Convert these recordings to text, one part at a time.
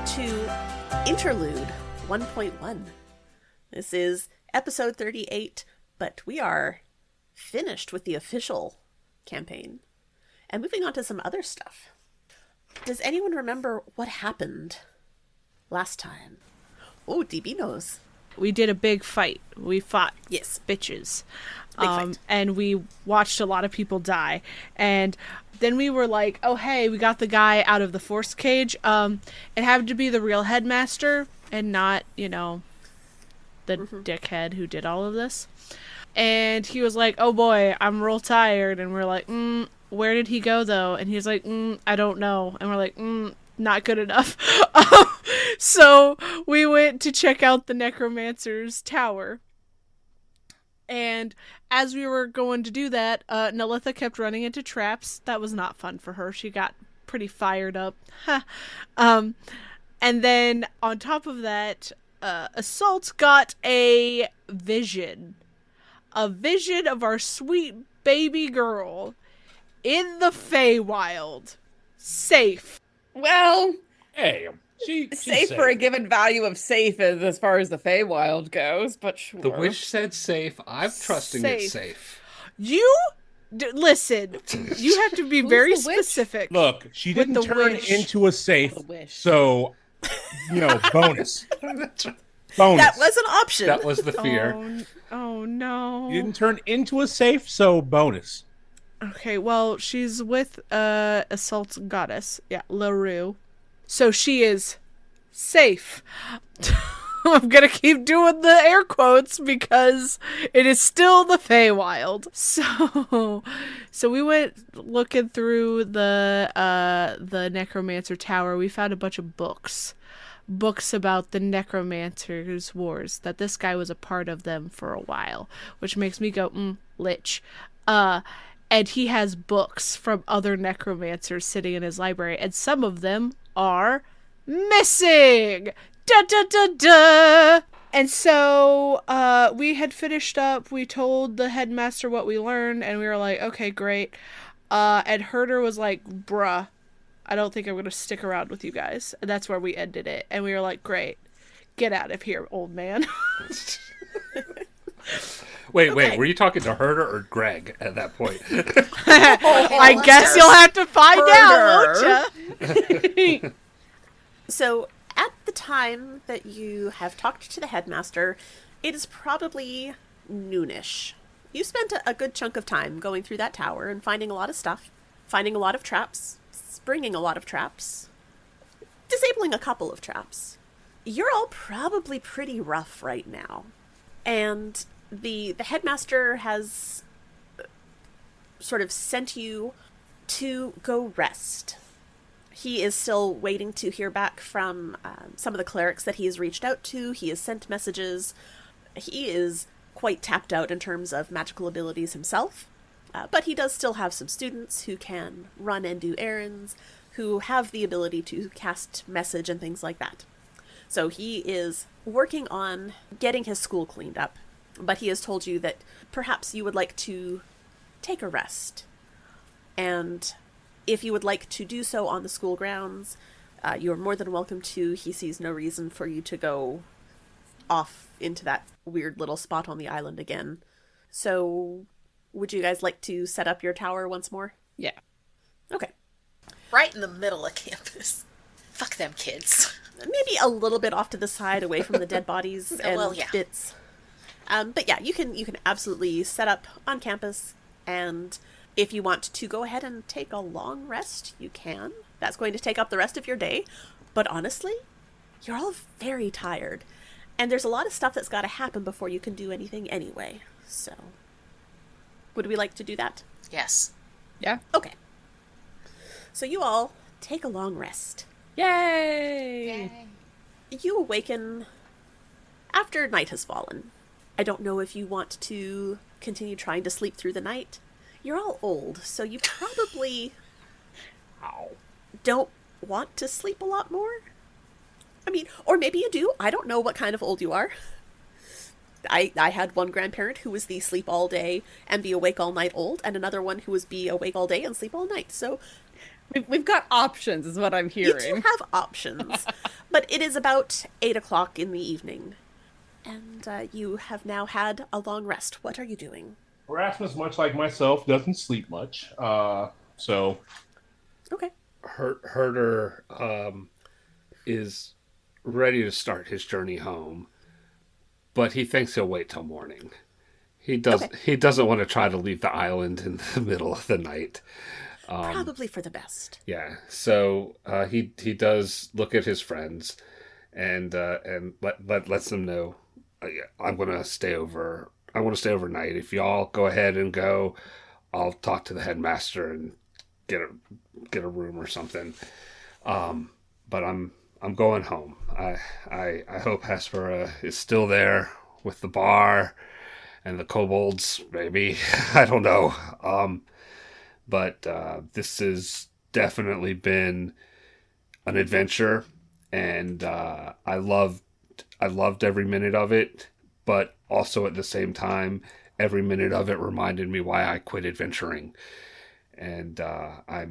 to Interlude 1.1. This is episode 38, but we are finished with the official campaign and moving on to some other stuff. Does anyone remember what happened last time? Oh, DB knows. We did a big fight. We fought bitches. Big fight. And we watched a lot of people die. And then we were like, oh, hey, we got the guy out of the force cage. It had to be the real headmaster and not, the dickhead who did all of this. And he was like, oh, boy, I'm real tired. And we're like, where did he go, though? And he's like, I don't know. And we're like, not good enough. So we went to check out the Necromancer's tower. And as we were going to do that, Nelitha kept running into traps. That was not fun for her. She got pretty fired up. And then on top of that, Assault got a vision. A vision of our sweet baby girl in the Feywild. Safe. Well, hey, she's safe for a given value of safe as far as the Feywild goes, but sure. The witch said safe. I'm trusting it's safe. You listen. You have to be very specific. Look, she didn't turn into a safe, so bonus. Bonus. That was an option. That was the fear. Oh no! You didn't turn into a safe, so bonus. Okay, well, she's with Assault Goddess. Yeah, LaRue. So she is safe. I'm gonna keep doing the air quotes because it is still the Feywild. So we went looking through the Necromancer Tower. We found a bunch of books about the Necromancer's wars, that this guy was a part of them for a while, which makes me go, lich. And he has books from other necromancers sitting in his library, and some of them are missing. Da da da da. And so we had finished up. We told the headmaster what we learned, and we were like, okay, great. And Hurdur was like, bruh, I don't think I'm going to stick around with you guys. And that's where we ended it. And we were like, great. Get out of here, old man. Wait, were you talking to Hurdur or Greg at that point? I guess you'll have to find out, won't ya? So, at the time that you have talked to the headmaster, it is probably noonish. You spent a good chunk of time going through that tower and finding a lot of stuff, finding a lot of traps, springing a lot of traps, disabling a couple of traps. You're all probably pretty rough right now. And the headmaster has sort of sent you to go rest. He is still waiting to hear back from some of the clerics that he has reached out to. He has sent messages. He is quite tapped out in terms of magical abilities himself. But he does still have some students who can run and do errands, who have the ability to cast message and things like that. So he is working on getting his school cleaned up. But he has told you that perhaps you would like to take a rest. And if you would like to do so on the school grounds, you're more than welcome to. He sees no reason for you to go off into that weird little spot on the island again. So, would you guys like to set up your tower once more? Yeah. Okay. Right in the middle of campus. Fuck them kids. Maybe a little bit off to the side, away from the dead bodies and bits. But yeah, you can absolutely set up on campus, and if you want to go ahead and take a long rest, you can. That's going to take up the rest of your day. But honestly, you're all very tired, and there's a lot of stuff that's got to happen before you can do anything anyway. So, would we like to do that? Yes. Yeah. Okay. So you all take a long rest. Yay! You awaken after night has fallen. I don't know if you want to continue trying to sleep through the night. You're all old, so you probably don't want to sleep a lot more. I mean, or maybe you do. I don't know what kind of old you are. I had one grandparent who was the sleep all day and be awake all night old, and another one who was be awake all day and sleep all night. So We've got options, is what I'm You hearing. do have options, but it is about 8 o'clock in the evening, and you have now had a long rest. What are you doing? Erasmus, much like myself, doesn't sleep much. So Okay. Hurdur is ready to start his journey home, but he thinks he'll wait till morning. He doesn't want to try to leave the island in the middle of the night. Probably for the best. Yeah, so he does look at his friends and lets them know, I'm gonna stay over. I want to stay overnight. If y'all go ahead and go, I'll talk to the headmaster and get a room or something. But I'm going home. I hope Hespera is still there with the bar and the kobolds, maybe. I don't know. But this has definitely been an adventure, and I loved every minute of it. But also at the same time, every minute of it reminded me why I quit adventuring, and I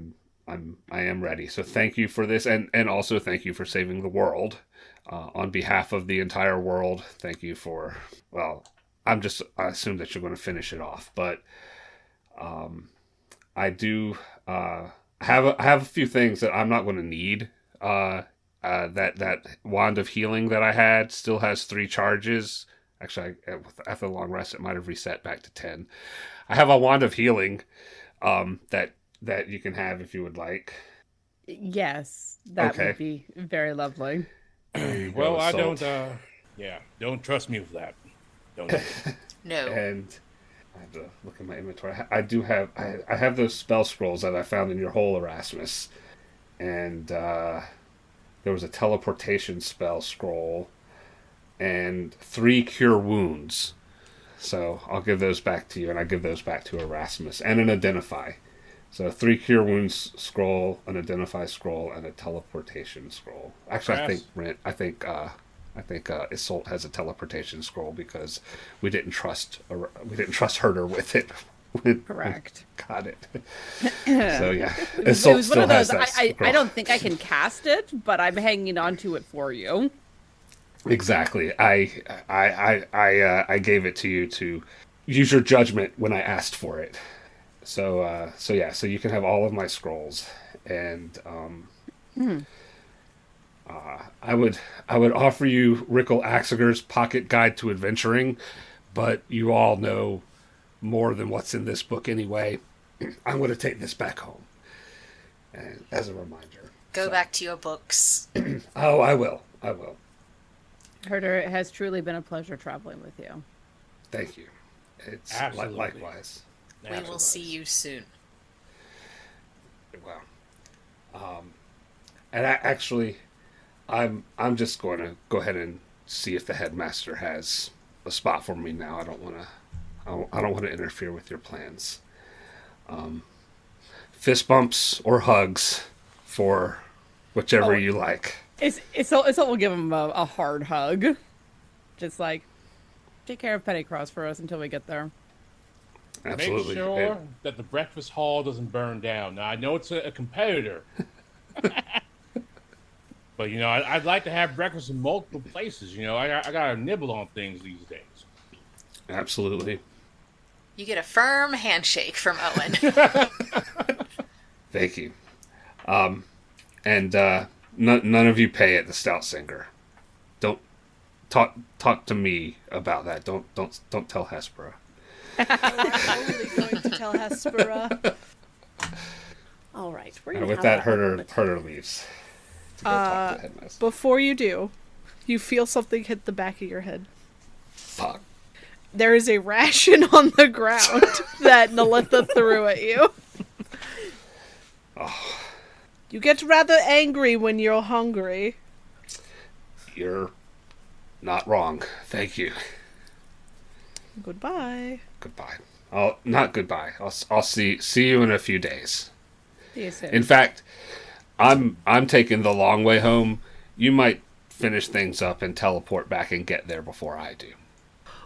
am ready. So thank you for this, and also thank you for saving the world. On behalf of the entire world, thank you for. Well, I assume that you're going to finish it off, but I do have a few things that I'm not going to need. That wand of healing that I had still has 3 charges. Actually, after the long rest, it might have reset back to 10. I have a wand of healing that you can have if you would like. Yes, that would be very lovely. Well, I don't. Don't trust me with that. Don't. Do it. No. And I have to look at my inventory. I have those spell scrolls that I found in your hole, Erasmus, and there was a teleportation spell scroll and 3 cure wounds. So I'll give those back to you, and I give those back to Erasmus, and an identify. So 3 cure wounds scroll, an identify scroll, and a teleportation scroll. Actually, I think Isolde has a teleportation scroll because we didn't trust Hurdur with it. Correct. Got it. So yeah, It was one of those. I don't think I can cast it, but I'm hanging on to it for you. Exactly. I gave it to you to use your judgment when I asked for it. So you can have all of my scrolls, and I would offer you Rickle Axiger's Pocket Guide to Adventuring, but you all know more than what's in this book anyway. I'm going to take this back home, and as a reminder. Go back to your books. Oh, I will. Hurdur, it has truly been a pleasure traveling with you. Thank you. It's Absolutely. Likewise. We will see you soon. Well, and I'm just going to go ahead and see if the headmaster has a spot for me now. I don't want to interfere with your plans. Fist bumps or hugs for whichever you like. Isolde will give him a hard hug. Just like, take care of Pennycross for us until we get there. Absolutely. Make sure that the breakfast hall doesn't burn down. Now, I know it's a competitor. But, I'd like to have breakfast in multiple places. I got to nibble on things these days. Absolutely. You get a firm handshake from Owen. Thank you. And none of you pay at the Stout Singer. Don't talk to me about that. Don't tell Hespera. I'm only going to tell Hespera. All right. And with that, Hurdur leaves to go talk to the headmaster. Before you do, you feel something hit the back of your head. Fuck. There is a ration on the ground that Nalitha threw at you. Oh. You get rather angry when you're hungry. You're not wrong. Thank you. Goodbye. Goodbye. Not goodbye. I'll see you in a few days. See you soon. In fact, I'm taking the long way home. You might finish things up and teleport back and get there before I do.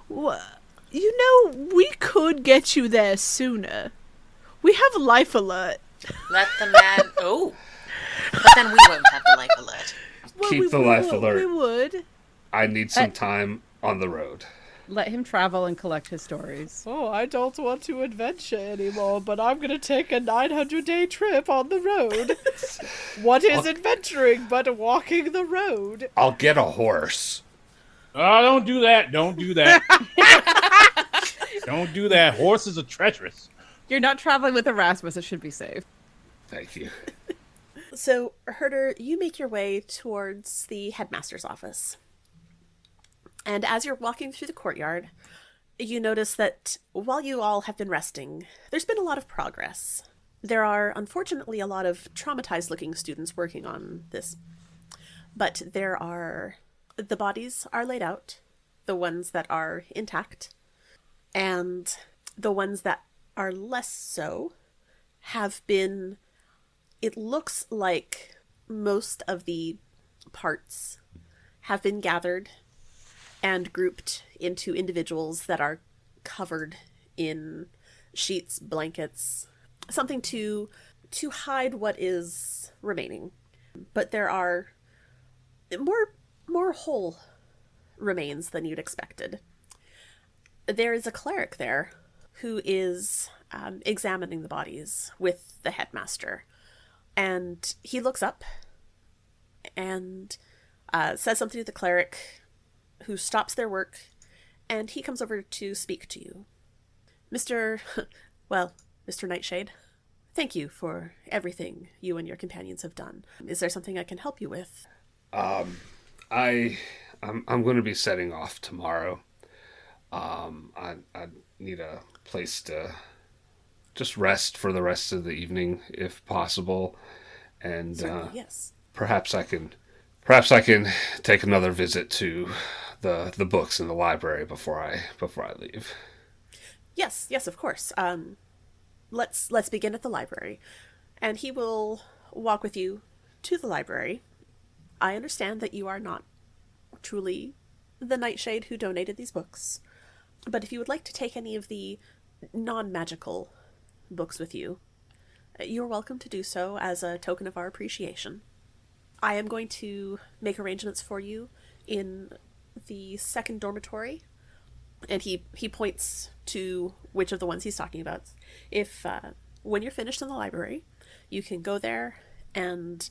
We could get you there sooner. We have life alert. Let the man... Oh. Then we won't have the life alert. Keep the life alert. We would. I need some time on the road. Let him travel and collect his stories. Oh, I don't want to adventure anymore, but I'm going to take a 900-day trip on the road. What is adventuring but walking the road? I'll get a horse. Oh, don't do that. Don't do that. Don't do that. Horses are treacherous. You're not traveling with Erasmus. It should be safe. Thank you. So, Hurdur, you make your way towards the headmaster's office. And as you're walking through the courtyard, you notice that while you all have been resting, there's been a lot of progress. There are, unfortunately, a lot of traumatized-looking students working on this. But the bodies are laid out, the ones that are intact, and the ones that are less so have been, it looks like most of the parts have been gathered and grouped into individuals that are covered in sheets, blankets, something to hide what is remaining. But there are more whole remains than you'd expected. There is a cleric there who is examining the bodies with the headmaster. And he looks up and says something to the cleric, who stops their work, and he comes over to speak to you. Mr. Nightshade, thank you for everything you and your companions have done. Is there something I can help you with? I'm going to be setting off tomorrow. I need a place to just rest for the rest of the evening, if possible. And Certainly, yes. Perhaps I can take another visit to the books in the library before I leave. Yes, of course. Let's begin at the library. And he will walk with you to the library. I understand that you are not truly the Nightshade who donated these books, but if you would like to take any of the non-magical books with you, you're welcome to do so as a token of our appreciation. I am going to make arrangements for you in the second dormitory, and he points to which of the ones he's talking about. If when you're finished in the library, you can go there, and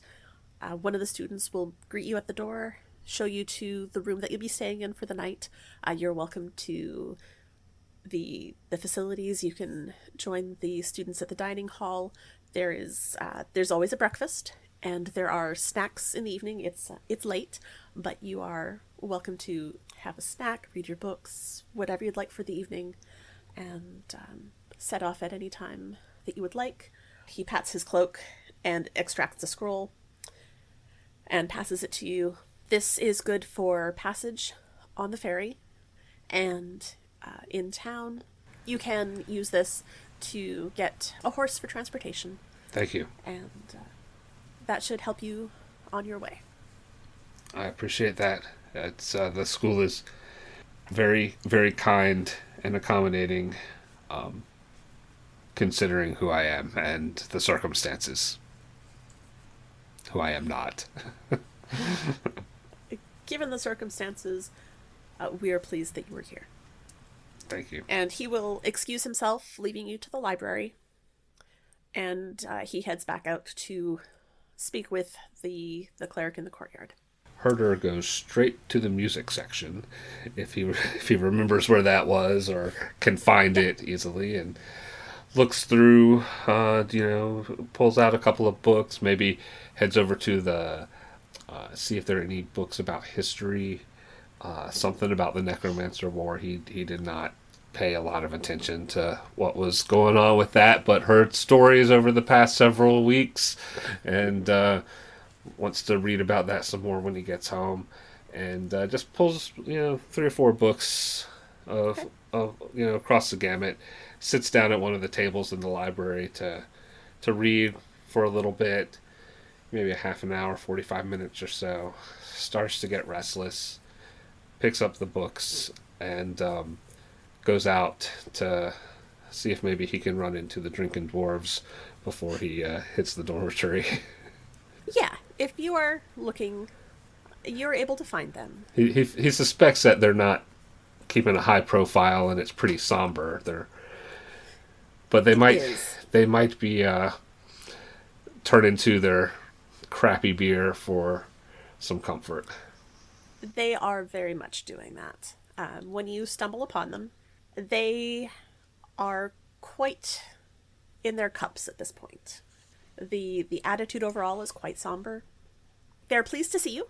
one of the students will greet you at the door, show you to the room that you'll be staying in for the night. You're welcome to the facilities. You can join the students at the dining hall. There's always a breakfast, and there are snacks in the evening. It's late, but you are welcome to have a snack, read your books, whatever you'd like for the evening, and set off at any time that you would like. He pats his cloak and extracts a scroll and passes it to you. This is good for passage on the ferry, and in town. You can use this to get a horse for transportation. Thank you. And that should help you on your way. I appreciate that. It's the school is very, very kind and accommodating, considering who I am and the circumstances. Who I am not. Given the circumstances, we are pleased that you were here. Thank you. And he will excuse himself, leaving you to the library. And he heads back out to speak with the cleric in the courtyard. Hurdur goes straight to the music section, if he remembers where that was or can find it easily, and looks through, pulls out a couple of books, maybe heads over to the see if there are any books about history, something about the Necromancer War. He did not pay a lot of attention to what was going on with that, but heard stories over the past several weeks, and wants to read about that some more when he gets home, and just pulls 3 or 4 books of across the gamut, sits down at one of the tables in the library to read for a little bit, maybe a half an hour, 45 minutes or so, starts to get restless, picks up the books, and goes out to see if maybe he can run into the drinking dwarves before he hits the dormitory. If you are looking, you're able to find them. He suspects that they're not keeping a high profile and it's pretty somber. But they might be turning to their crappy beer for some comfort. They are very much doing that. When you stumble upon them, they are quite in their cups at this point. The attitude overall is quite somber. They're pleased to see you.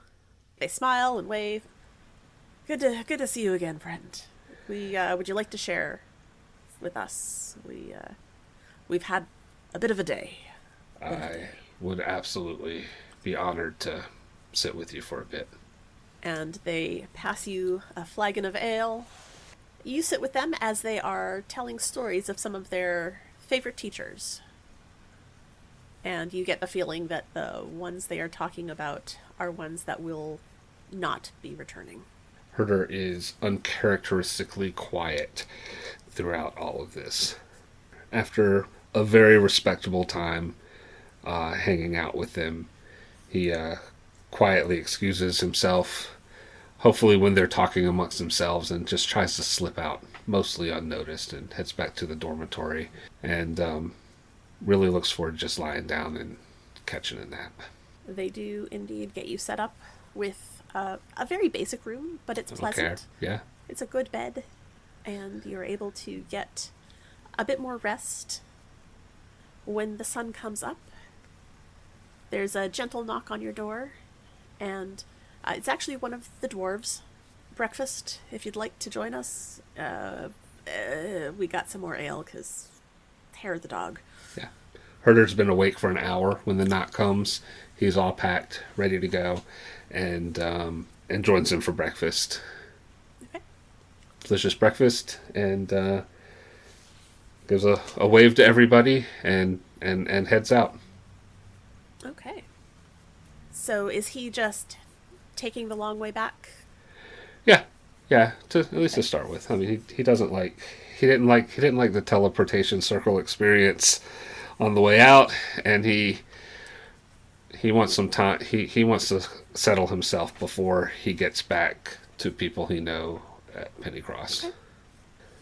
They smile and wave. Good to see you again, friend. Would you like to share with us? We've had a bit of a day. I would absolutely be honored to sit with you for a bit. And they pass you a flagon of ale. You sit with them as they are telling stories of some of their favorite teachers. And you get the feeling that the ones they are talking about are ones that will not be returning. Hurdur is uncharacteristically quiet throughout all of this. After a very respectable time hanging out with them, he quietly excuses himself, hopefully when they're talking amongst themselves, and just tries to slip out, mostly unnoticed, and heads back to the dormitory, and really looks forward to just lying down and catching a nap. They do indeed get you set up with a very basic room, but it's pleasant. Okay. Yeah. It's a good bed, and you're able to get a bit more rest. When the sun comes up, there's a gentle knock on your door, and it's actually one of the dwarves. Breakfast, if you'd like to join us. We got some more ale, because hair of the dog. Yeah. Hurdur's been awake for an hour when the knock comes. He's all packed, ready to go, and joins him for breakfast. Okay. Delicious breakfast, and gives a wave to everybody, and heads out. Okay. So is he just taking the long way back? Yeah. At least to start with. I mean, he didn't like the teleportation circle experience on the way out, and he wants some time. He wants to settle himself before he gets back to people he know at Pennycross. Okay.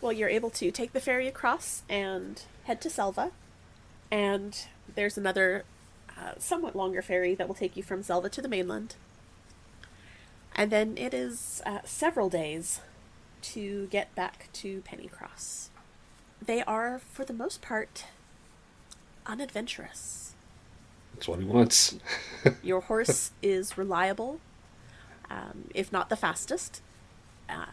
Well, you're able to take the ferry across and head to Selva, and there's another somewhat longer ferry that will take you from Selva to the mainland. And then it is several days to get back to Pennycross. They are, for the most part, unadventurous. That's what he wants. Your horse is reliable, if not the fastest.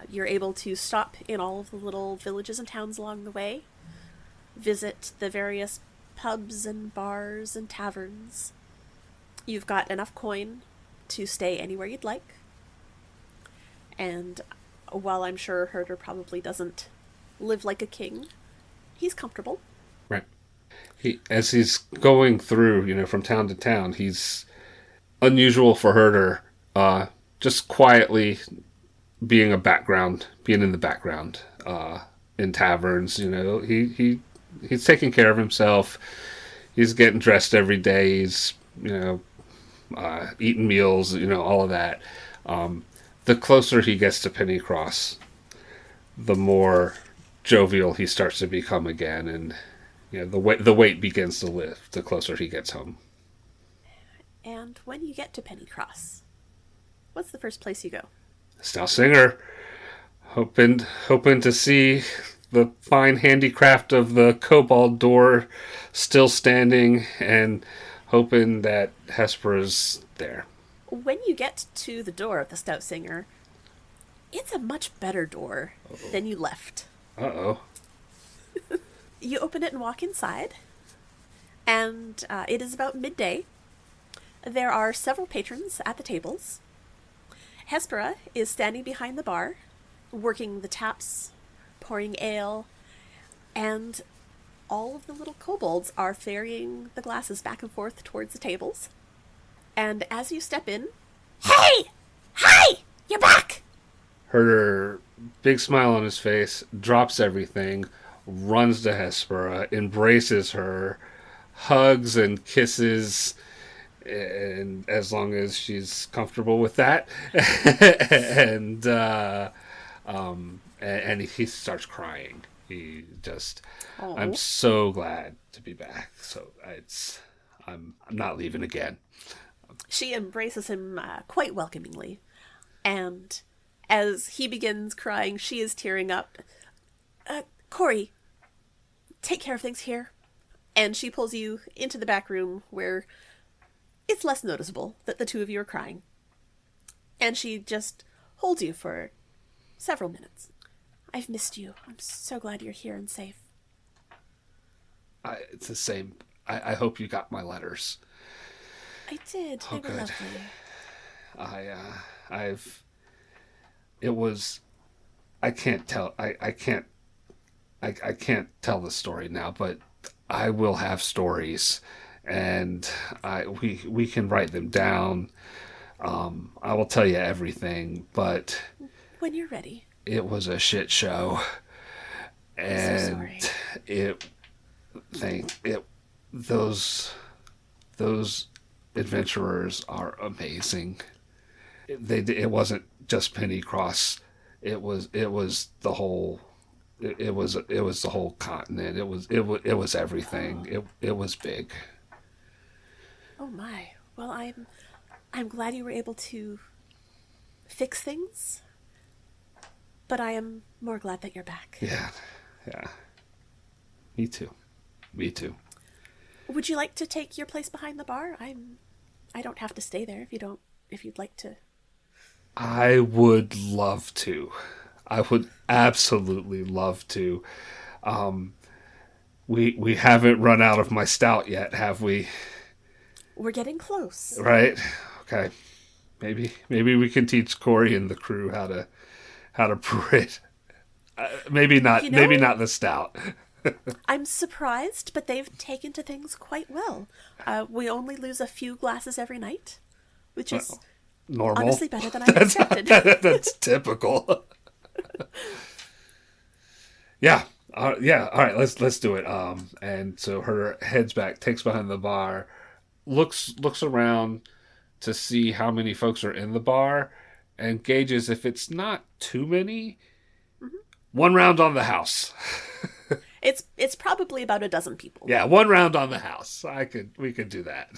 You're able to stop in all of the little villages and towns along the way, visit the various pubs and bars and taverns. You've got enough coin to stay anywhere you'd like. And while I'm sure Hurdur probably doesn't live like a king, he's comfortable. Right. As he's going through, from town to town, he's unusual for Hurdur, just quietly being in the background, in taverns. He's taking care of himself. He's getting dressed every day. He's, eating meals, all of that. The closer he gets to Pennycross, the more jovial he starts to become again, and the weight begins to lift the closer he gets home. And when you get to Pennycross, what's the first place you go? Stout Singer, hoping to see the fine handicraft of the kobold door still standing, and hoping that Hespera's there. When you get to the door of the Stout Singer, it's a much better door than you left. Uh-oh. You open it and walk inside, and it is about midday. There are several patrons at the tables. Hespera is standing behind the bar, working the taps, pouring ale, and all of the little kobolds are ferrying the glasses back and forth towards the tables. And as you step in, hey! Hi! You're back! Hurdur, big smile on his face, drops everything, runs to Hespera, embraces her, hugs and kisses, and as long as she's comfortable with that, and he starts crying. He just, I'm so glad to be back. So I'm not leaving again. She embraces him quite welcomingly, and as he begins crying, she is tearing up. Corey, take care of things here. And she pulls you into the back room where it's less noticeable that the two of you are crying. And she just holds you for several minutes. I've missed you. I'm so glad you're here and safe. It's the same. I hope you got my letters. I did. They were lovely. I can't tell the story now, but I will have stories, and we can write them down. I will tell you everything, but when you're ready. It was a shit show, and I'm so sorry. Those adventurers are amazing. It wasn't just Pennycross. It was the whole. It was the whole continent. It was everything. It was big. Oh my. Well, I'm glad you were able to fix things. But I am more glad that you're back. Yeah. Me too. Would you like to take your place behind the bar? I don't have to stay there if you'd like to. I would love to. I would absolutely love to. We haven't run out of my stout yet, have we? We're getting close. Right? Okay. Maybe we can teach Corey and the crew how to brew it. Maybe not the stout. I'm surprised, but they've taken to things quite well. We only lose a few glasses every night, which is normal. Honestly better than I expected. That's typical. Yeah. All right. Let's do it. And so Hurdur heads back, takes behind the bar, looks around to see how many folks are in the bar, and gauges if it's not too many. Mm-hmm. One round on the house. It's probably about a dozen people. Yeah, one round on the house. We could do that.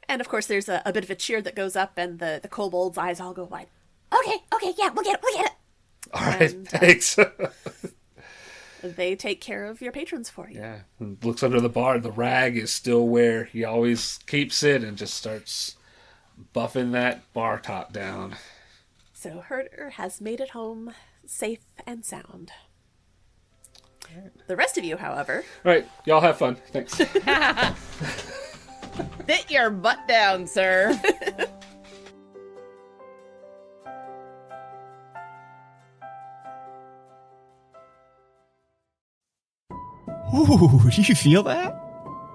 And of course, there's a bit of a cheer that goes up, and the kobold's eyes all go wide. Okay, yeah, we'll get it. All right, and, thanks. They take care of your patrons for you. Yeah, and looks under the bar. The rag is still where he always keeps it, and just starts buffing that bar top down. So Hurdur has made it home safe and sound. The rest of you, however... All right, y'all have fun. Thanks. Sit your butt down, sir. Ooh, do you feel that?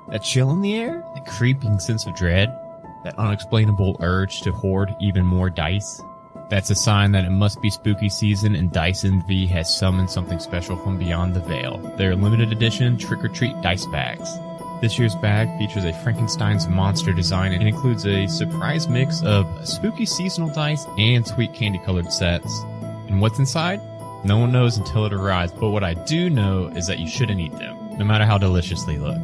That chill in the air? That creeping sense of dread? That unexplainable urge to hoard even more dice? That's a sign that it must be spooky season and Dice Envy has summoned something special from beyond the veil. Their limited edition trick-or-treat dice bags. This year's bag features a Frankenstein's monster design and includes a surprise mix of spooky seasonal dice and sweet candy-colored sets. And what's inside? No one knows until it arrives, but what I do know is that you shouldn't eat them, no matter how delicious they look.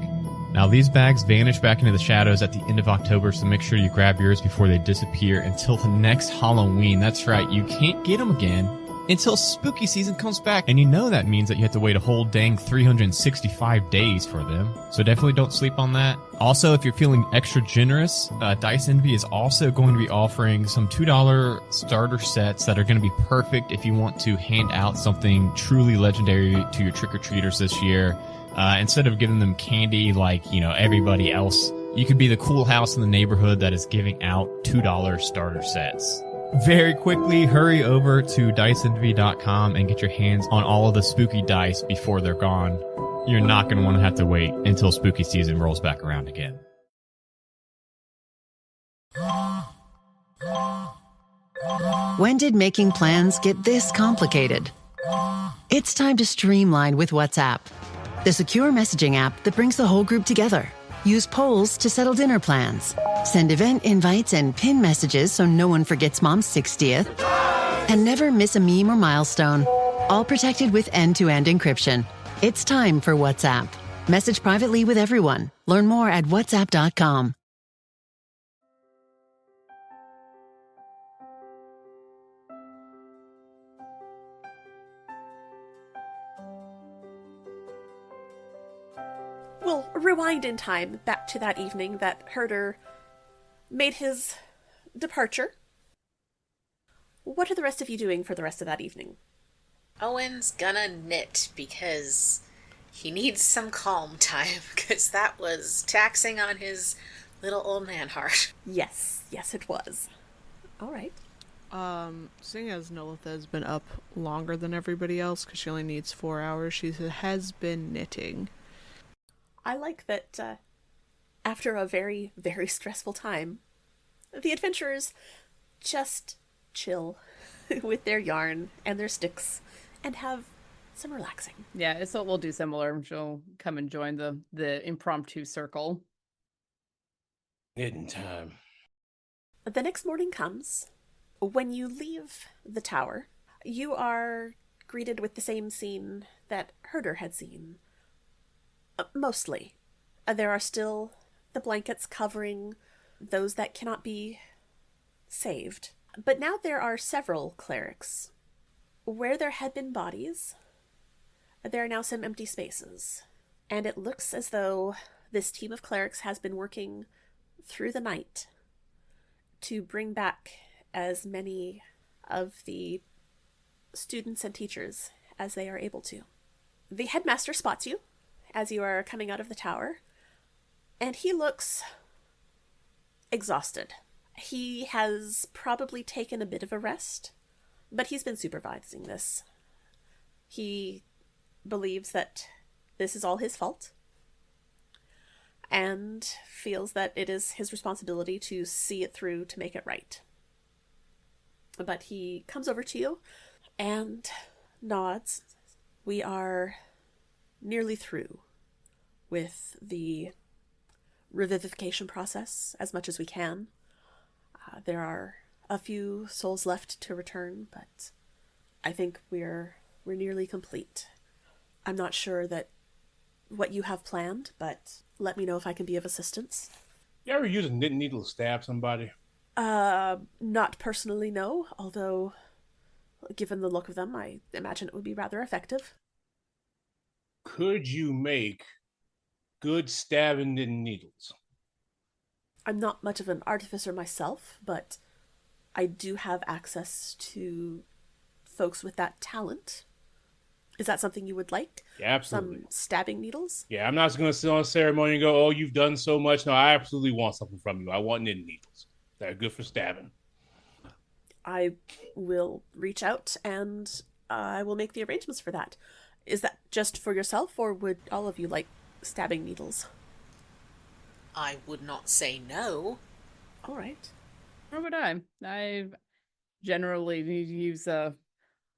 Now, these bags vanish back into the shadows at the end of October, so make sure you grab yours before they disappear until the next Halloween. That's right, you can't get them again until spooky season comes back. And you know that means that you have to wait a whole dang 365 days for them. So definitely don't sleep on that. Also, if you're feeling extra generous, Dice Envy is also going to be offering some $2 starter sets that are going to be perfect if you want to hand out something truly legendary to your trick-or-treaters this year. Instead of giving them candy like, everybody else, you could be the cool house in the neighborhood that is giving out $2 starter sets. Very quickly, hurry over to DiceEnvy.com and get your hands on all of the spooky dice before they're gone. You're not going to want to have to wait until spooky season rolls back around again. When did making plans get this complicated? It's time to streamline with WhatsApp, the secure messaging app that brings the whole group together. Use polls to settle dinner plans. Send event invites and pin messages so no one forgets Mom's 60th. And never miss a meme or milestone. All protected with end-to-end encryption. It's time for WhatsApp. Message privately with everyone. Learn more at whatsapp.com. We'll rewind in time back to that evening that Hurdur made his departure. What are the rest of you doing for the rest of that evening? Owen's gonna knit because he needs some calm time, because that was taxing on his little old man heart. Yes, it was. All right. Seeing as Nolitha has been up longer than everybody else, because she only needs 4 hours, she has been knitting. I like that after a very, very stressful time, the adventurers just chill with their yarn and their sticks and have some relaxing. Yeah, so we'll do similar. She'll come and join the impromptu circle. Hidden time. The next morning comes. When you leave the tower, you are greeted with the same scene that Hurdur had seen. Mostly. There are still the blankets covering those that cannot be saved. But now there are several clerics. Where there had been bodies, there are now some empty spaces. And it looks as though this team of clerics has been working through the night to bring back as many of the students and teachers as they are able to. The headmaster spots you as you are coming out of the tower, and he looks exhausted. He has probably taken a bit of a rest, but he's been supervising this. He believes that this is all his fault, and feels that it is his responsibility to see it through to make it right. But he comes over to you and nods. We are nearly through with the revivification process as much as we can. There are a few souls left to return, but I think we're nearly complete. I'm not sure that what you have planned, but let me know if I can be of assistance. You ever use a knitting needle to stab somebody? Not personally, no, although given the look of them, I imagine it would be rather effective. Could you make good stabbing knitting needles? I'm not much of an artificer myself, but I do have access to folks with that talent. Is that something you would like? Yeah, absolutely. Some stabbing needles? Yeah, I'm not just going to sit on a ceremony and go, oh, you've done so much. No, I absolutely want something from you. I want knitting needles. They're good for stabbing. I will reach out and I will make the arrangements for that. Is that just for yourself, or would all of you like stabbing needles? I would not say no. All right. Or would I? I generally use a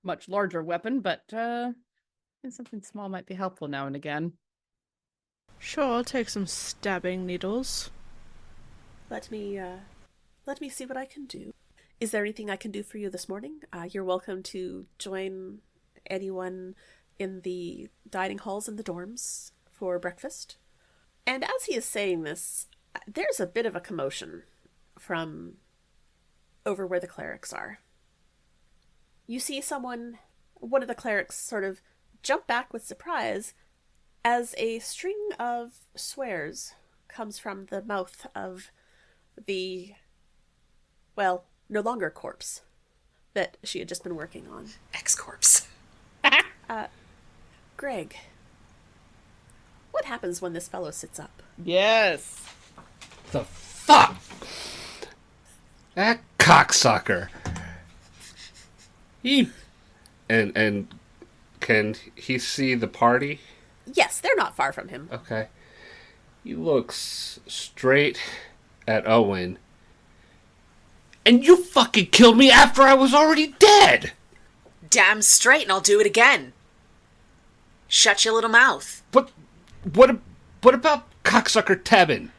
much larger weapon, but something small might be helpful now and again. Sure, I'll take some stabbing needles. Let me see what I can do. Is there anything I can do for you this morning? You're welcome to join anyone in the dining halls in the dorms for breakfast. And as he is saying this, there's a bit of a commotion from over where the clerics are. You see one of the clerics sort of jump back with surprise as a string of swears comes from the mouth of the, well, no longer corpse that she had just been working on. Ex-corpse. Greg, what happens when this fellow sits up? Yes. The fuck? That cocksucker. He... And can he see the party? Yes, they're not far from him. Okay. He looks straight at Owen. And you fucking killed me after I was already dead! Damn straight, and I'll do it again. Shut your little mouth. What about cocksucker Tebin.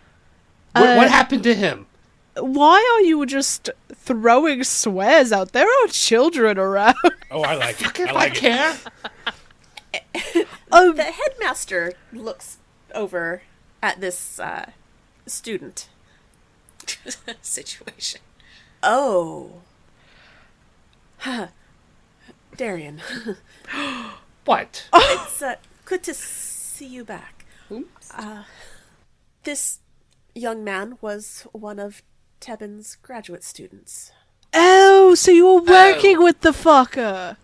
What happened to him? Why are you just throwing swears out? There are children around. Oh, I like it. If I I like it. care. The headmaster looks over at this student. Situation. Oh. Darian. What? It's good to see you back. This young man was one of Tebin's graduate students. Oh, so you were working with the fucker.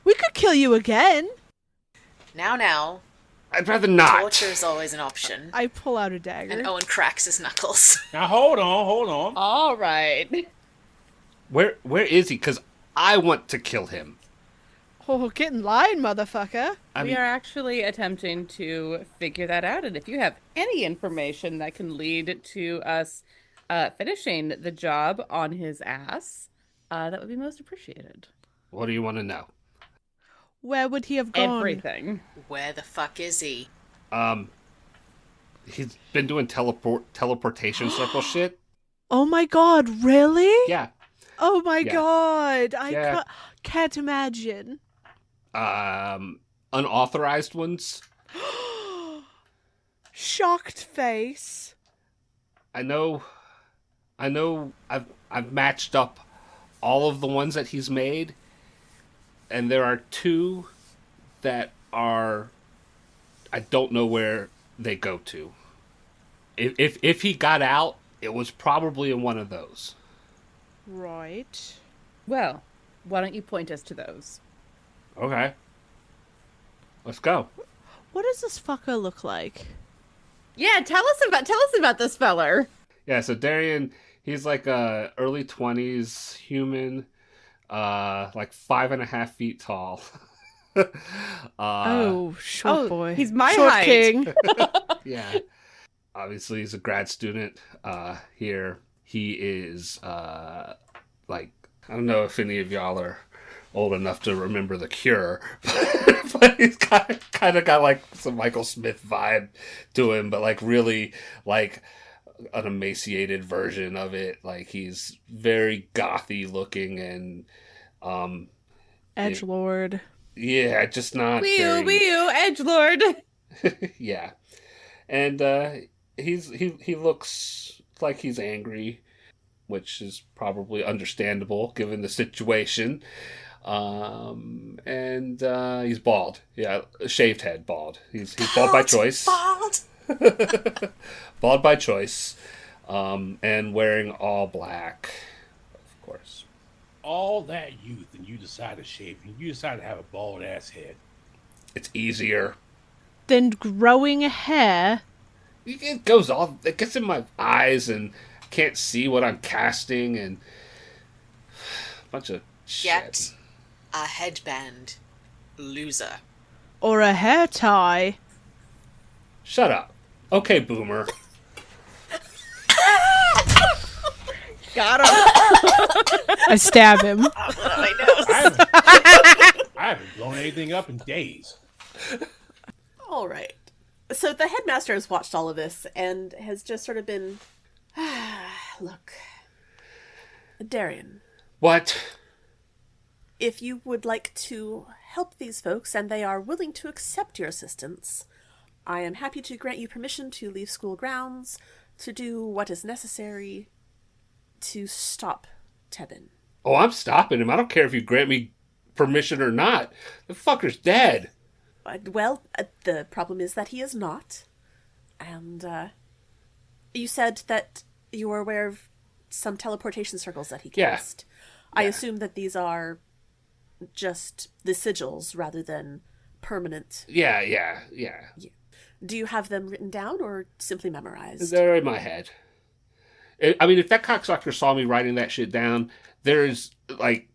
We could kill you again. Now, I'd rather not. torture is always an option. I pull out a dagger. And Owen cracks his knuckles. Now hold on. All right. Where is he? Because I want to kill him. Oh, get in line, motherfucker. We are actually attempting to figure that out, and if you have any information that can lead to us finishing the job on his ass, that would be most appreciated. What do you want to know? Where would he have gone? Everything. Where the fuck is he? He's been doing teleportation circle shit. Oh my god, really? Yeah. Oh my Yeah. god. I Yeah. can't imagine. Unauthorized ones. Shocked face. I know. I've matched up all of the ones that he's made, and there are two that are. I don't know where they go to. If he got out, it was probably in one of those. Right. Well, why don't you point us to those? Okay. Let's go. What does this fucker look like? Yeah, tell us about this feller. Yeah, so Darian, he's like a early 20s human, like 5.5 feet tall. Short boy. He's my short height. king. Yeah. Obviously, he's a grad student here. He is, like, I don't know if any of y'all are old enough to remember The Cure, but he's kind of got, like, some Michael Smith vibe to him, but, like, really, like, an emaciated version of it. Like, he's very gothy looking and, Edgelord. yeah, just not Wee very... edgelord. Yeah. And he looks like he's angry, which is probably understandable given the situation. And he's bald. Yeah, shaved head, bald. He's bald by choice. Bald. Bald by choice. And wearing all black, of course. All that youth, and you decide to shave, and you decide to have a bald ass head. It's easier. Then growing hair. It goes all. It gets in my eyes, and I can't see what I'm casting, and a bunch of shit. Get a headband, loser. Or a hair tie. Shut up. Okay, boomer. Got him. I stab him. I I haven't blown anything up in days. All right. So the headmaster has watched all of this and has just sort of been, look, Darian, What? if you would like to help these folks and they are willing to accept your assistance, I am happy to grant you permission to leave school grounds to do what is necessary to stop Tebin. Oh, I'm stopping him. I don't care if you grant me permission or not. The fucker's dead. The problem is that he is not. And you said that you were aware of some teleportation circles that he Yeah. cast. I assume that these are just the sigils rather than permanent. Yeah. Do you have them written down or simply memorized? They're in my head. I mean, if that cocksucker saw me writing that shit down, there's, like,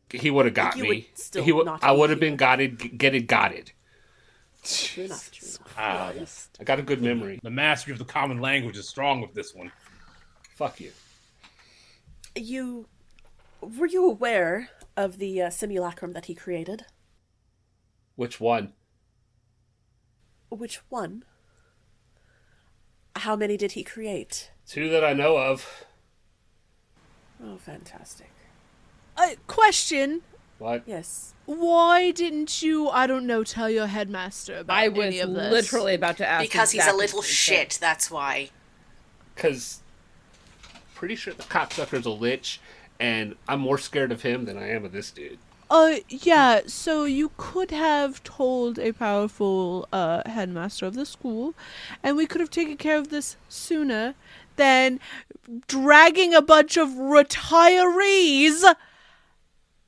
he would have got You me. would still not I be would have here. been gotted. True enough. I got a good memory. The mastery of the common language is strong with this one. Fuck you. Were you aware of the simulacrum that he created? Which one? Which one? How many did he create? 2 that I know of. Oh, fantastic. Question. What? Yes. Why didn't you, I don't know, tell your headmaster about I was any of this? literally about to ask. Because he's a exactly little what you said. shit, that's why. Because pretty sure the cocksucker's a lich, and I'm more scared of him than I am of this dude. Yeah, so you could have told a powerful headmaster of the school, and we could have taken care of this sooner than dragging a bunch of retirees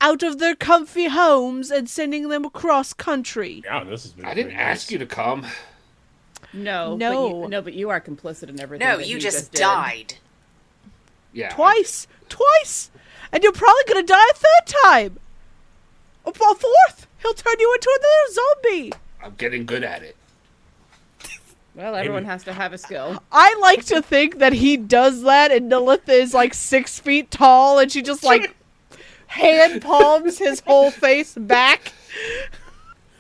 out of their comfy homes and sending them across country. Yeah, this has been. I didn't ask you to come. No. But you are complicit in everything. No, that you he just did. died. Yeah. Twice! And you're probably gonna die a third time! A fourth! He'll turn you into another zombie! I'm getting good at it. Well, everyone has to have a skill. I like to think that he does that and Nalitha is like 6 feet tall and she just like hand palms his whole face back.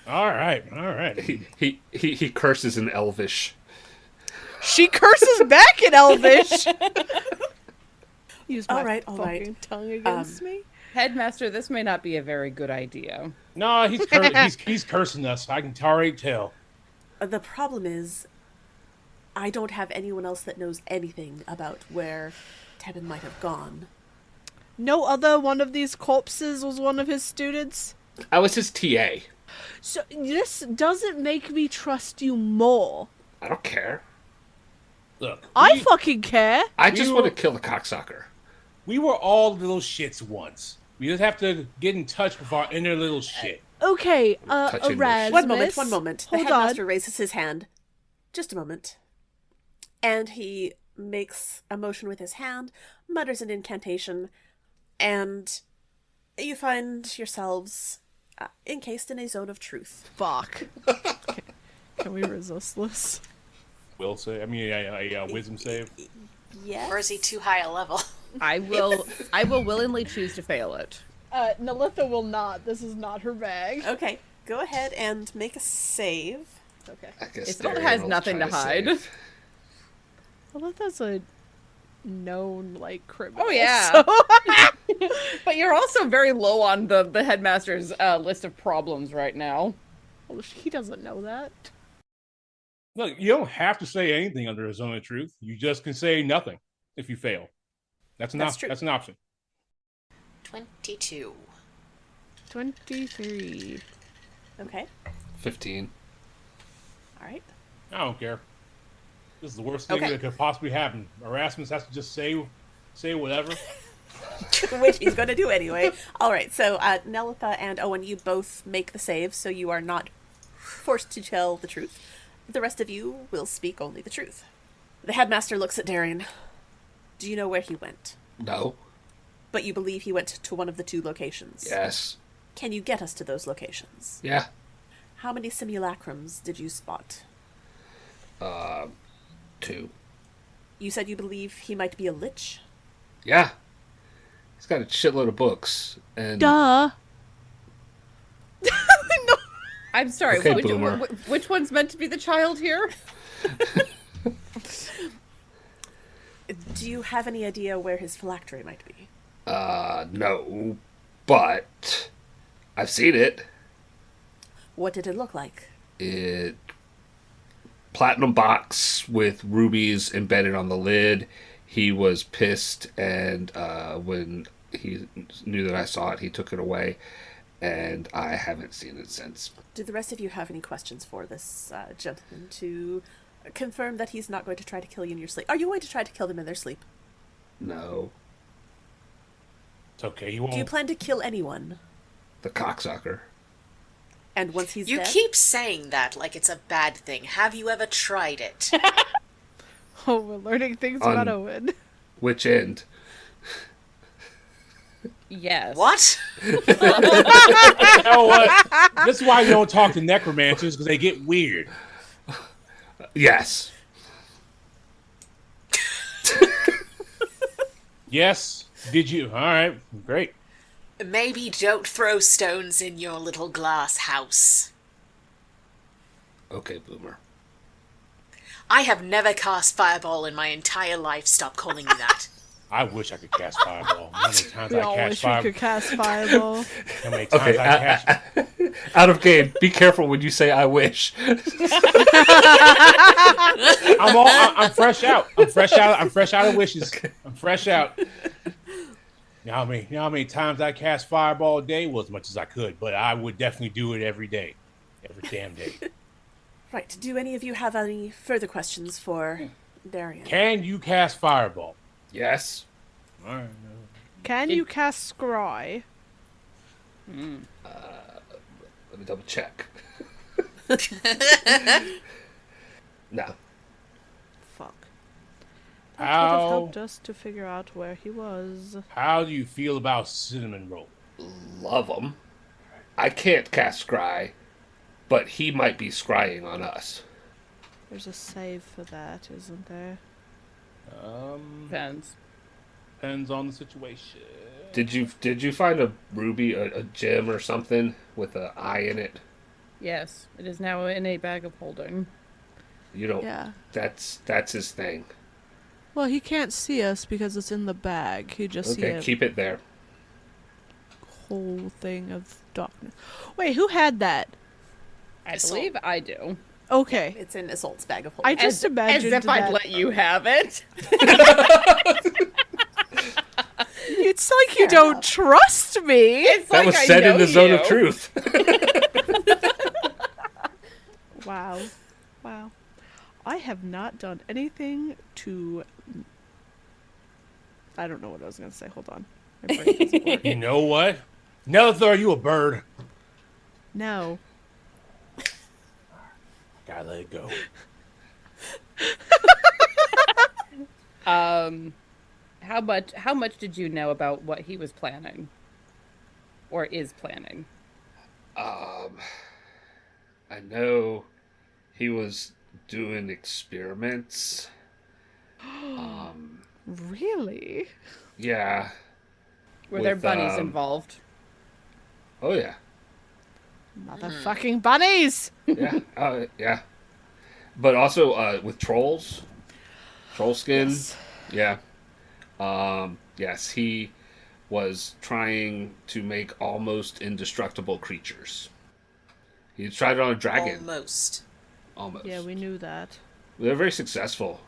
All right. He curses in Elvish. She curses back in Elvish. Use my All right. fucking tongue against me. Headmaster, this may not be a very good idea. No, he's cursing us. I can already tell. The problem is, I don't have anyone else that knows anything about where Tebin might have gone. No other one of these corpses was one of his students? I was his TA. So this doesn't make me trust you more. I don't care. Look, I fucking care. I just want to kill the cocksucker. we were all little shits once. We just have to get in touch with our inner little shit. Okay, Touching Erasmus. One moment. The Hold headmaster on. raises his hand. Just a moment. And he makes a motion with his hand, mutters an incantation, and you find yourselves encased in a zone of truth. Fuck. Can we resist this? Will say. I mean, a wisdom save. Yes. Or is he too high a level? I will willingly choose to fail it. Nalitha will not. This is not her bag. Okay, go ahead and make a save. Okay. I guess It still Darian has will nothing try to hide. save. Nalitha's a known, like, criminal. Oh, yeah. So... But you're also very low on the headmaster's list of problems right now. Well, he doesn't know that. Look, you don't have to say anything under a zone of truth. You just can say nothing if you fail. That's That's true. That's an option. 22. 23. Okay, 15. all right. I don't care. This is the worst thing Okay. that could possibly happen. Erasmus has to just say whatever. Which he's going to do anyway. All right, so Nelitha and Owen, you both make the save, so you are not forced to tell the truth. The rest of you will speak only the truth. The headmaster looks at Darian. Do you know where he went? No. But you believe he went to one of the 2 locations. Yes. Can you get us to those locations? Yeah. How many simulacrums did you spot? 2. You said you believe he might be a lich? Yeah. He's got a shitload of books. And Duh. No. I'm sorry, Okay, Boomer. which one's meant to be the child here? Do you have any idea where his phylactery might be? no. But I've seen it. What did it look like? It platinum box with rubies embedded on the lid. He was pissed, and when he knew that I saw it, he took it away, and I haven't seen it since. Do the rest of you have any questions for this gentleman to confirm that he's not going to try to kill you in your sleep? Are you going to try to kill them in their sleep? No. It's okay. He won't. Do you plan to kill anyone? The cocksucker. And once he's You dead? keep saying that like it's a bad thing. Have you ever tried it? Oh, we're learning things On- about Owen. Which end? Yes. What? You know what? This is why we don't talk to necromancers, because they get weird. Yes. Yes. Did you? All right. Great. Maybe don't throw stones in your little glass house. Okay, Boomer. I have never cast Fireball in my entire life. Stop calling me that. I wish I could cast Fireball. How many times We I all cast wish we Fireball? could cast Fireball. How many times I cast? Out of game. Be careful when you say "I wish." I'm fresh out. I'm fresh out of wishes. I'm fresh out. You know how many times I cast Fireball a day? Well, as much as I could, but I would definitely do it every day, every damn day. Right. Do any of you have any further questions for Darian? Can you cast Fireball? Yes. All right. Can you cast Scry? Let me double check. No. Fuck. That would have How helped us to figure out where he was. how do you feel about Cinnamon Roll? Love him. I can't cast Scry, but he might be scrying on us. There's a save for that, isn't there? Depends. Depends on the situation. Did you find a ruby, a gem or something with an eye in it? Yes, it is now in a bag of holding. You don't. Yeah. That's his thing. Well, he can't see us because it's in the bag. He just see Okay, a keep it there. whole thing of darkness. Wait, who had that? I Assault. believe I do. Okay. It's in Assault's bag of I holding. just As imagined if I'd that. let you have it. It's like you don't trust me. It's That like was I said in know the zone of you. truth. Wow. Wow. I have not done anything to... I don't know what I was going to say. Hold on. My brain doesn't work. You know what? Nelthor, are you a bird? No. Gotta let it go. How much did you know about what he was planning? Or is planning? I know he was doing experiments. Really? Yeah. Were there With, bunnies involved? Oh yeah. Motherfucking bunnies! Yeah. Yeah. But also with trolls. Troll skin. Yes. Yeah. Yes, he was trying to make almost indestructible creatures. He tried it on a dragon. Almost. Almost. Yeah, we knew that. They're very successful.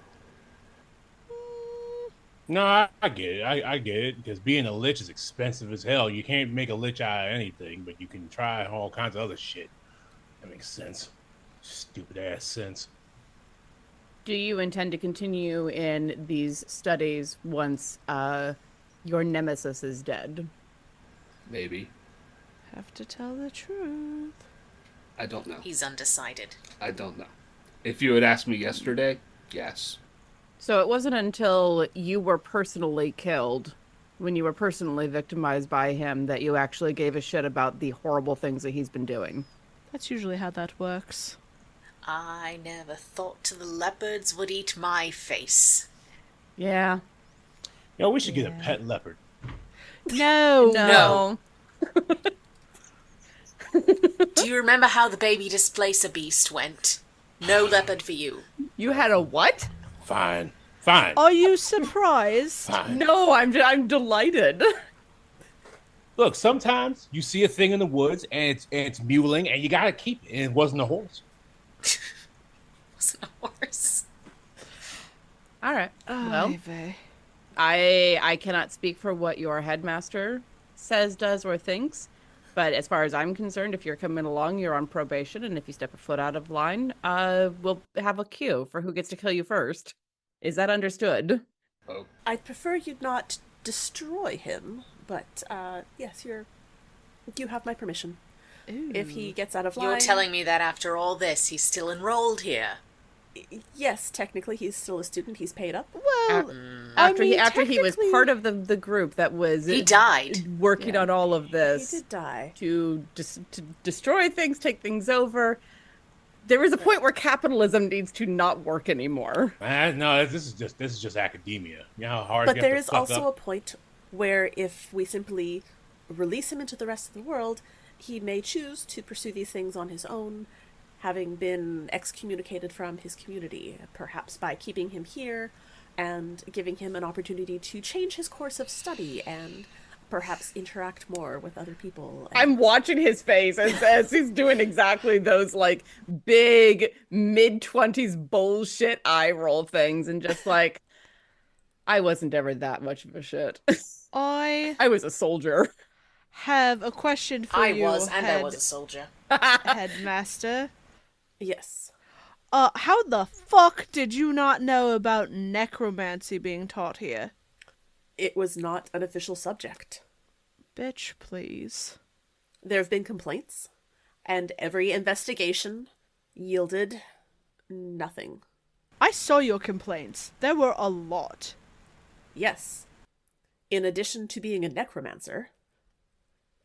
No, I get it. I get it. Because being a lich is expensive as hell. You can't make a lich out of anything, but you can try all kinds of other shit. That makes sense. Stupid ass sense. Do you intend to continue in these studies once your nemesis is dead? Maybe. Have to tell the truth. I don't know. He's undecided. I don't know. If you had asked me yesterday, yes. So it wasn't until you were personally killed, when you were personally victimized by him, that you actually gave a shit about the horrible things that he's been doing. That's usually how that works. I never thought the leopards would eat my face. Yeah. Yo, we should get a pet leopard. No. No. Do you remember how the baby displacer beast went? No leopard for you. You had a what? Fine. Fine. Are you surprised? Fine. No, I'm delighted. Look, sometimes you see a thing in the woods and it's mewling and you gotta keep it. And it wasn't a horse. Wasn't a horse. All right. Well, Ivy. I cannot speak for what your headmaster says, does, or thinks. But as far as I'm concerned, if you're coming along, you're on probation, and if you step a foot out of line, we'll have a queue for who gets to kill you first. Is that understood? Oh, I'd prefer you not destroy him, but yes, you have my permission. Ooh. If he gets out of line, You're telling me that after all this, he's still enrolled here. yes, technically he's still a student. He's paid up. Well, After I mean, he was technically- part of the group that was He died. working on all of He this did die. to destroy things, take things over. There is a point where capitalism needs to not work anymore. No, this is just academia. You know how hard But you have there to is fuck also up? a point where if we simply release him into the rest of the world, he may choose to pursue these things on his own, having been excommunicated from his community, perhaps by keeping him here and giving him an opportunity to change his course of study and perhaps interact more with other people. I'm watching his face as he's doing exactly those like big mid-20s bullshit eye roll things and just like, I wasn't ever that much of a shit. I I was a soldier. have a question for I you. was a soldier. Headmaster. Yes. How the fuck did you not know about necromancy being taught here? It was not an official subject. Bitch, please. There have been complaints, and every investigation yielded nothing. I saw your complaints. There were a lot. Yes. In addition to being a necromancer,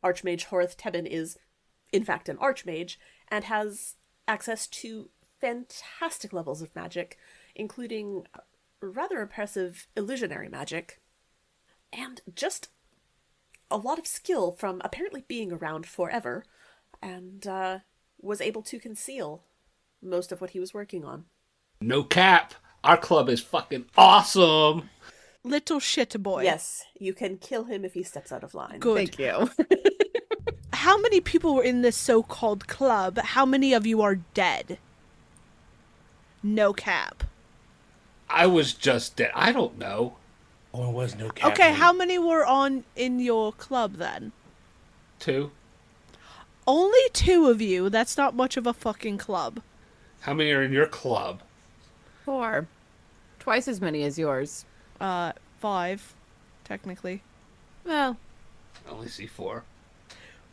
Archmage Horth Tebin is, in fact, an archmage, and has access to fantastic levels of magic, including rather impressive illusionary magic, and just a lot of skill from apparently being around forever, and was able to conceal most of what he was working on. No cap. Our club is fucking awesome. Little shit boy. Yes, you can kill him if he steps out of line. Good. Thank you. How many people were in this so-called club? How many of you are dead? No cap. I was just dead. I don't know. Oh, there was no cat. Okay, how many were in your club then? 2. Only 2 of you. That's not much of a fucking club. How many are in your club? 4. Twice as many as yours. 5, technically. Well, I only see 4.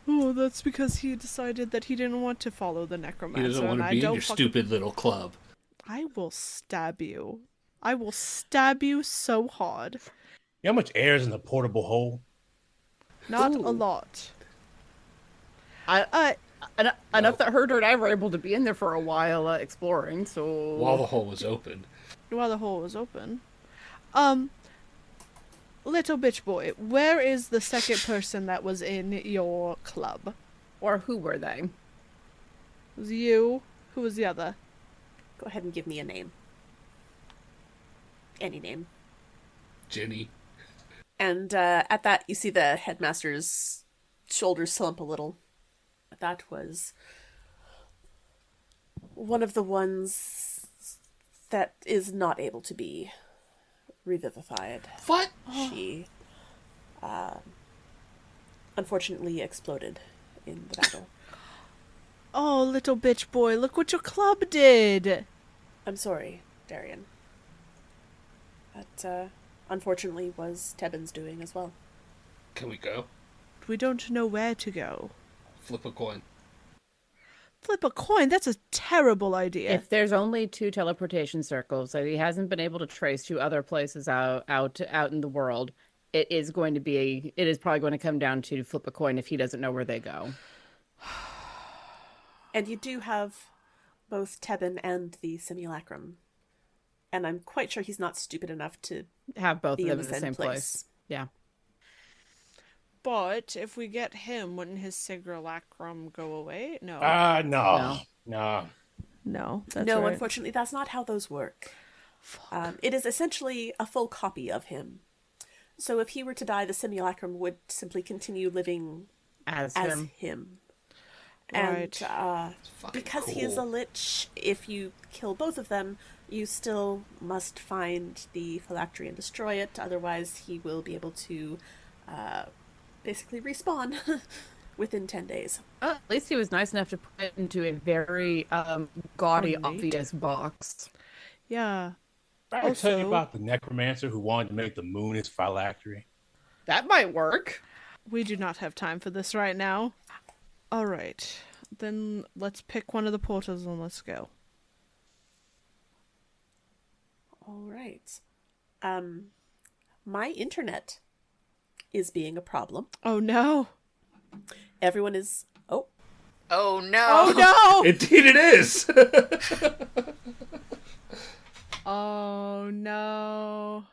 Oh, that's because he decided that he didn't want to follow the necromancer. He doesn't want to be in your stupid little club. I will stab you. I will stab you so hard. You know how much air is in the portable hole? Not Ooh. a lot. enough that Hurdur and I were able to be in there for a while exploring, so... While the hole was open. While the hole was open. Little bitch boy, where is the second person that was in your club? Or who were they? It was you. Who was the other? Go ahead and give me a name. Any name. Jenny. And at that, you see the headmaster's shoulders slump a little. That was one of the ones that is not able to be revivified. What? She, unfortunately exploded in the battle. Oh, little bitch boy, look what your club did! I'm sorry, Darian. That, unfortunately, was Tebin's doing as well. Can we go? We don't know where to go. Flip a coin. Flip a coin? That's a terrible idea. If there's only 2 teleportation circles that he hasn't been able to trace to other places out in the world, it is probably going to come down to flip a coin if he doesn't know where they go. And you do have both Tebin and the simulacrum. And I'm quite sure he's not stupid enough to Have both be of them in in the same place. Yeah. But if we get him, wouldn't his simulacrum go away? No. No. No, that's No, right. unfortunately, that's not how those work. It is essentially a full copy of him. So if he were to die, the simulacrum would simply continue living As as him. him. Right. And Fucking because he is a cool. lich, if you kill both of them, you still must find the phylactery and destroy it. Otherwise, he will be able to basically respawn within 10 days. At least he was nice enough to put it into a very gaudy, Ornate. obvious box. Yeah. I tell you Also- about the necromancer who wanted to make the moon his phylactery. That might work. We do not have time for this right now. All right. Then let's pick one of the portals and let's go. All right. My internet is being a problem. Oh no. Everyone is... Oh, Oh no! Oh no. Indeed it is! Oh no.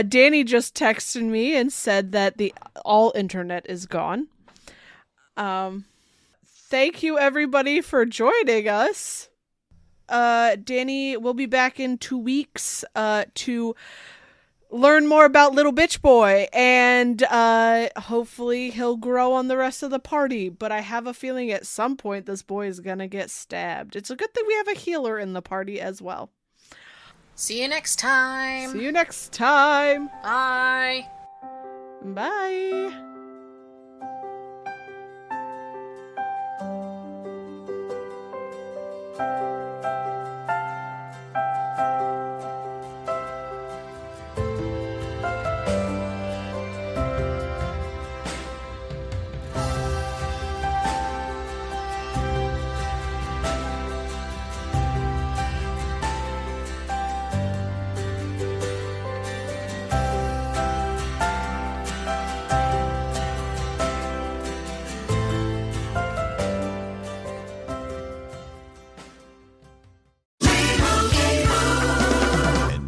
Danny just texted me and said that the all internet is gone. Thank you, everybody, for joining us. Danie will be back in 2 weeks to learn more about Little Bitch Boy, and hopefully he'll grow on the rest of the party. But I have a feeling at some point this boy is gonna get stabbed. It's a good thing we have a healer in the party as well. See you next time. See you next time. Bye. Bye.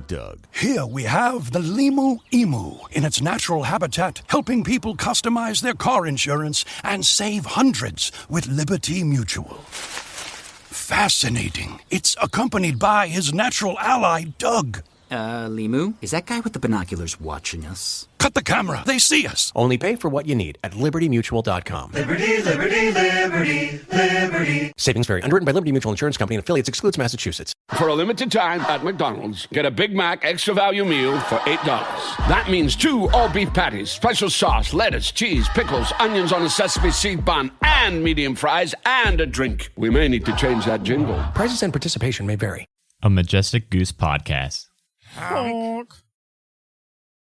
Doug. Here we have the Limu Emu in its natural habitat, helping people customize their car insurance and save hundreds with Liberty Mutual. Fascinating. It's accompanied by his natural ally, Doug. Limu? Is that guy with the binoculars watching us? Cut the camera. They see us. Only pay for what you need at libertymutual.com. Liberty, liberty, liberty, liberty. Savings vary. Underwritten by Liberty Mutual Insurance Company and affiliates. Excludes Massachusetts. For a limited time at McDonald's, get a Big Mac extra value meal for $8. That means 2 all-beef patties, special sauce, lettuce, cheese, pickles, onions on a sesame seed bun, and medium fries, and a drink. We may need to change that jingle. Prices and participation may vary. A Majestic Goose Podcast. Honk.